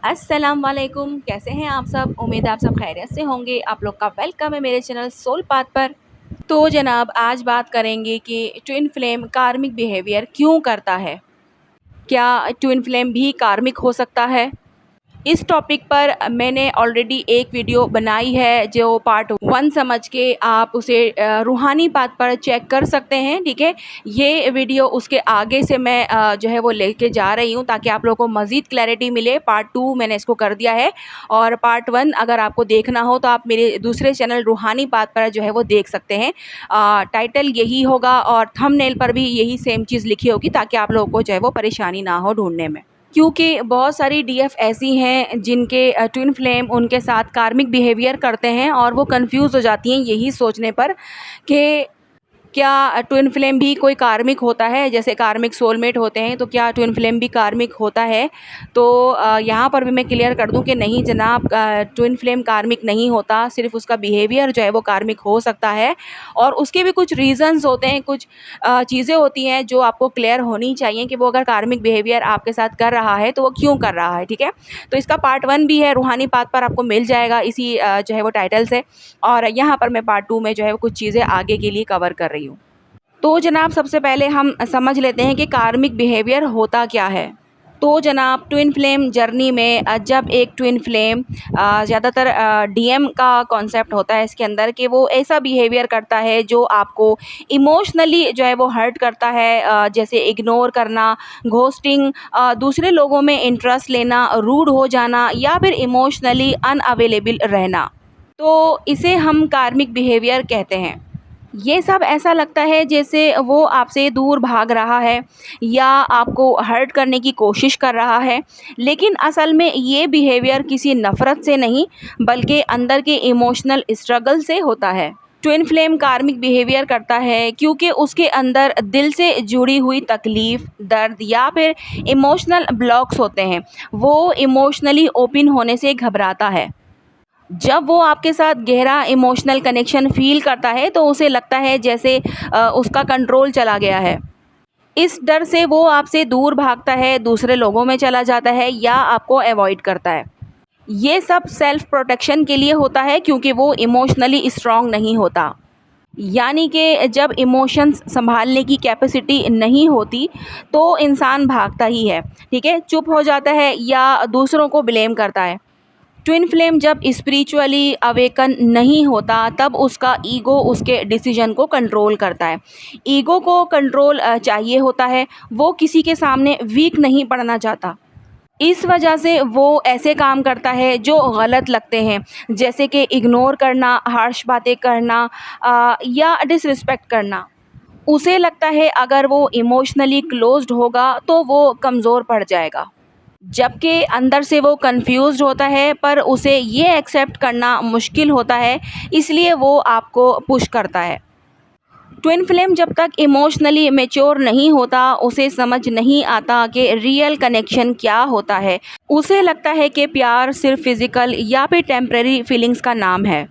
अस्सलाम वालेकुम, कैसे हैं आप सब। उम्मीद है आप सब खैरियत से होंगे। आप लोग का वेलकम है मेरे चैनल सोल पाथ पर। तो जनाब आज बात करेंगे कि ट्विन फ्लेम कार्मिक बिहेवियर क्यों करता है। क्या ट्विन फ्लेम भी कार्मिक हो सकता है। इस टॉपिक पर मैंने ऑलरेडी एक वीडियो बनाई है जो पार्ट 1 समझ के आप उसे रूहानी पाथ पर चेक कर सकते हैं। ठीक है, ये वीडियो उसके आगे से मैं जो है वो लेके जा रही हूँ ताकि आप लोगों को मज़ीद क्लैरिटी मिले। पार्ट 2 मैंने इसको कर दिया है और पार्ट 1 अगर आपको देखना हो तो आप मेरे दूसरे चैनल रूहानी पाथ पर जो है वो देख सकते हैं। टाइटल यही होगा और थंबनेल पर भी यही सेम चीज़ लिखी होगी ताकि आप लोगों को जो है वो परेशानी ना हो ढूंढने में। क्योंकि बहुत सारी डीएफ ऐसी हैं जिनके ट्विन फ्लेम उनके साथ कार्मिक बिहेवियर करते हैं और वो कंफ्यूज हो जाती हैं यही सोचने पर कि क्या ट्विन फ्लेम भी कोई कार्मिक होता है। जैसे कार्मिक सोलमेट होते हैं तो क्या ट्विन फ्लेम भी कार्मिक होता है। तो यहाँ पर भी मैं क्लियर कर दूं कि नहीं जनाब, ट्विन फ्लेम कार्मिक नहीं होता, सिर्फ उसका बिहेवियर जो है वो कार्मिक हो सकता है। और उसके भी कुछ रीज़न्स होते हैं, कुछ चीज़ें होती हैं जो आपको क्लियर होनी चाहिए कि वो अगर कार्मिक बिहेवियर आपके साथ कर रहा है तो वो क्यों कर रहा है। ठीक है, तो इसका पार्ट 1 भी है, रूहानी पाथ पर आपको मिल जाएगा इसी जो है वो टाइटल से। और यहाँ पर मैं पार्ट 2 में जो है वो कुछ चीज़ें आगे के लिए कवर कर रही हूँ। तो जनाब सबसे पहले हम समझ लेते हैं कि कार्मिक बिहेवियर होता क्या है। तो जनाब ट्विन फ्लेम जर्नी में जब एक ट्विन फ्लेम ज़्यादातर डीएम का कॉन्सेप्ट होता है इसके अंदर कि वो ऐसा बिहेवियर करता है जो आपको इमोशनली जो है वो हर्ट करता है। जैसे इग्नोर करना, घोस्टिंग, दूसरे लोगों में इंटरेस्ट लेना, रूड हो जाना या फिर इमोशनली अनअवेलेबल रहना, तो इसे हम कार्मिक बिहेवियर कहते हैं। ये सब ऐसा लगता है जैसे वो आपसे दूर भाग रहा है या आपको हर्ट करने की कोशिश कर रहा है, लेकिन असल में ये बिहेवियर किसी नफ़रत से नहीं बल्कि अंदर के इमोशनल स्ट्रगल से होता है। ट्विन फ्लेम कार्मिक बिहेवियर करता है क्योंकि उसके अंदर दिल से जुड़ी हुई तकलीफ़, दर्द या फिर इमोशनल ब्लॉक्स होते हैं। वो इमोशनली ओपन होने से घबराता है। जब वो आपके साथ गहरा इमोशनल कनेक्शन फ़ील करता है तो उसे लगता है जैसे उसका कंट्रोल चला गया है। इस डर से वो आपसे दूर भागता है, दूसरे लोगों में चला जाता है या आपको अवॉइड करता है। ये सब सेल्फ प्रोटेक्शन के लिए होता है क्योंकि वो इमोशनली स्ट्रॉन्ग नहीं होता। यानी कि जब इमोशंस संभालने की कैपेसिटी नहीं होती तो इंसान भागता ही है। ठीक है, चुप हो जाता है या दूसरों को ब्लेम करता है। ट्विन फ्लेम जब स्पिरिचुअली अवेकन नहीं होता तब उसका ईगो उसके डिसीजन को कंट्रोल करता है। ईगो को कंट्रोल चाहिए होता है, वो किसी के सामने वीक नहीं पड़ना चाहता। इस वजह से वो ऐसे काम करता है जो गलत लगते हैं, जैसे कि इग्नोर करना, हार्श बातें करना या डिसरिस्पेक्ट करना। उसे लगता है अगर वो इमोशनली क्लोज्ड होगा तो वो कमज़ोर पड़ जाएगा, जबकि अंदर से वो कंफ्यूज्ड होता है पर उसे ये एक्सेप्ट करना मुश्किल होता है, इसलिए वो आपको पुश करता है। ट्विन फ्लेम जब तक इमोशनली मैच्योर नहीं होता उसे समझ नहीं आता कि रियल कनेक्शन क्या होता है। उसे लगता है कि प्यार सिर्फ फिज़िकल या फिर टेम्परेरी फीलिंग्स का नाम है।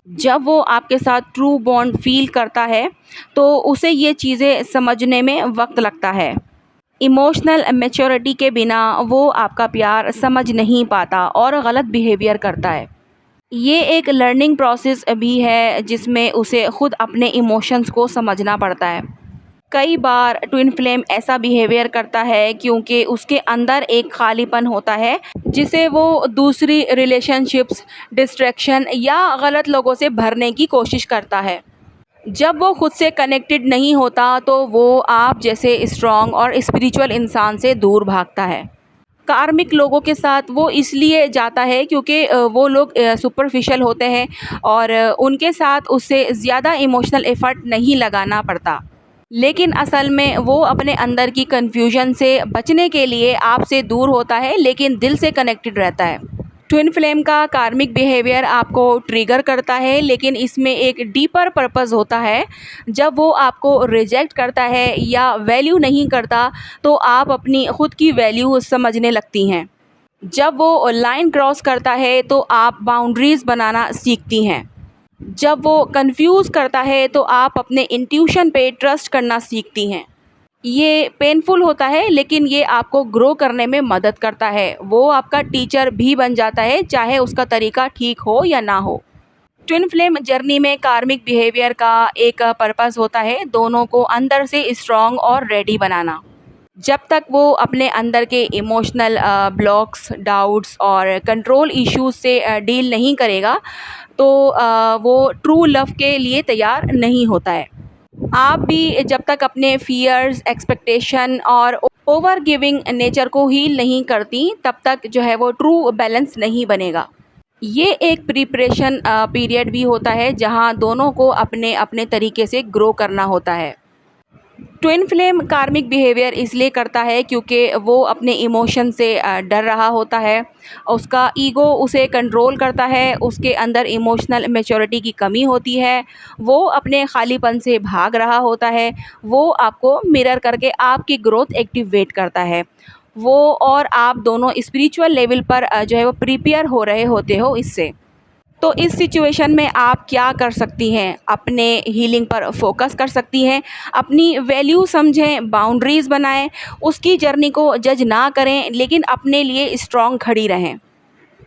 जब वो आपके साथ ट्रू बॉन्ड फील करता है तो उसे ये चीज़ें समझने में वक्त लगता है। इमोशनल मैच्योरिटी के बिना वो आपका प्यार समझ नहीं पाता और गलत बिहेवियर करता है। ये एक लर्निंग प्रोसेस भी है जिसमें उसे खुद अपने इमोशंस को समझना पड़ता है। कई बार ट्विन फ्लेम ऐसा बिहेवियर करता है क्योंकि उसके अंदर एक खालीपन होता है जिसे वो दूसरी रिलेशनशिप्स, डिस्ट्रैक्शन या गलत लोगों से भरने की कोशिश करता है। जब वो खुद से कनेक्टेड नहीं होता तो वो आप जैसे स्ट्रॉन्ग और स्पिरिचुअल इंसान से दूर भागता है। कार्मिक लोगों के साथ वो इसलिए जाता है क्योंकि वो लोग सुपरफिशियल होते हैं और उनके साथ उससे ज़्यादा इमोशनल एफ़र्ट नहीं लगाना पड़ता। लेकिन असल में वो अपने अंदर की कन्फ्यूजन से बचने के लिए आपसे दूर होता है लेकिन दिल से कनेक्टेड रहता है। ट्विन फ्लेम का कार्मिक बिहेवियर आपको ट्रिगर करता है लेकिन इसमें एक डीपर पर्पस होता है। जब वो आपको रिजेक्ट करता है या वैल्यू नहीं करता तो आप अपनी ख़ुद की वैल्यू समझने लगती हैं। जब वो लाइन क्रॉस करता है तो आप बाउंड्रीज़ बनाना सीखती हैं। जब वो कंफ्यूज करता है तो आप अपने इंट्यूशन पे ट्रस्ट करना सीखती हैं। ये पेनफुल होता है लेकिन ये आपको ग्रो करने में मदद करता है। वो आपका टीचर भी बन जाता है, चाहे उसका तरीका ठीक हो या ना हो। ट्विन फ्लेम जर्नी में कार्मिक बिहेवियर का एक पर्पस होता है दोनों को अंदर से स्ट्रॉन्ग और रेडी बनाना। जब तक वो अपने अंदर के इमोशनल ब्लॉक्स, डाउट्स और कंट्रोल इश्यूज से डील नहीं करेगा, तो वो ट्रू लव के लिए तैयार नहीं होता है। आप भी जब तक अपने फियर्स, एक्सपेक्टेशन और ओवर गिविंग नेचर को हील नहीं करती, तब तक जो है वो ट्रू बैलेंस नहीं बनेगा। ये एक प्रिपरेशन पीरियड भी होता है जहाँ दोनों को अपने अपने तरीके से ग्रो करना होता है। ट्विन फ्लेम कार्मिक बिहेवियर इसलिए करता है क्योंकि वो अपने इमोशन से डर रहा होता है। उसका ईगो उसे कंट्रोल करता है, उसके अंदर इमोशनल मैच्योरिटी की कमी होती है, वो अपने खालीपन से भाग रहा होता है, वो आपको मिरर करके आपकी ग्रोथ एक्टिवेट करता है। वो और आप दोनों स्पिरिचुअल लेवल पर जो है वो प्रिपेयर हो रहे होते हो इससे। तो इस सिचुएशन में आप क्या कर सकती हैं? अपने हीलिंग पर फोकस कर सकती हैं, अपनी वैल्यू समझें, बाउंड्रीज़ बनाएं, उसकी जर्नी को जज ना करें लेकिन अपने लिए स्ट्रॉन्ग खड़ी रहें।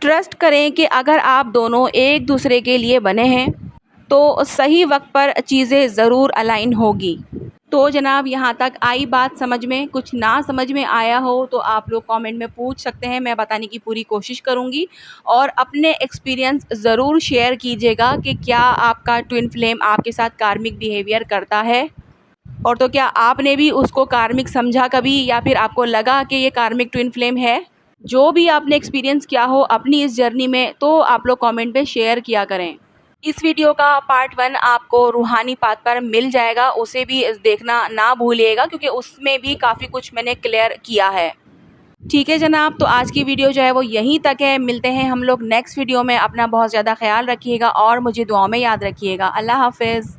ट्रस्ट करें कि अगर आप दोनों एक दूसरे के लिए बने हैं तो सही वक्त पर चीज़ें ज़रूर अलाइन होगी। तो जनाब, यहाँ तक आई बात समझ में? कुछ ना समझ में आया हो तो आप लोग कमेंट में पूछ सकते हैं, मैं बताने की पूरी कोशिश करूँगी। और अपने एक्सपीरियंस ज़रूर शेयर कीजिएगा कि क्या आपका ट्विन फ्लेम आपके साथ कार्मिक बिहेवियर करता है, और तो क्या आपने भी उसको कार्मिक समझा कभी, या फिर आपको लगा कि ये कार्मिक ट्विन फ्लेम है। जो भी आपने एक्सपीरियंस किया हो अपनी इस जर्नी में, तो आप लोग कमेंट पे शेयर किया करें। इस वीडियो का पार्ट 1 आपको रूहानी पाथ पर मिल जाएगा, उसे भी देखना ना भूलिएगा क्योंकि उसमें भी काफ़ी कुछ मैंने क्लियर किया है। ठीक है जनाब, तो आज की वीडियो जो है वो यहीं तक है। मिलते हैं हम लोग नेक्स्ट वीडियो में। अपना बहुत ज़्यादा ख्याल रखिएगा और मुझे दुआओं में याद रखिएगा। अल्लाह हाफ़िज़।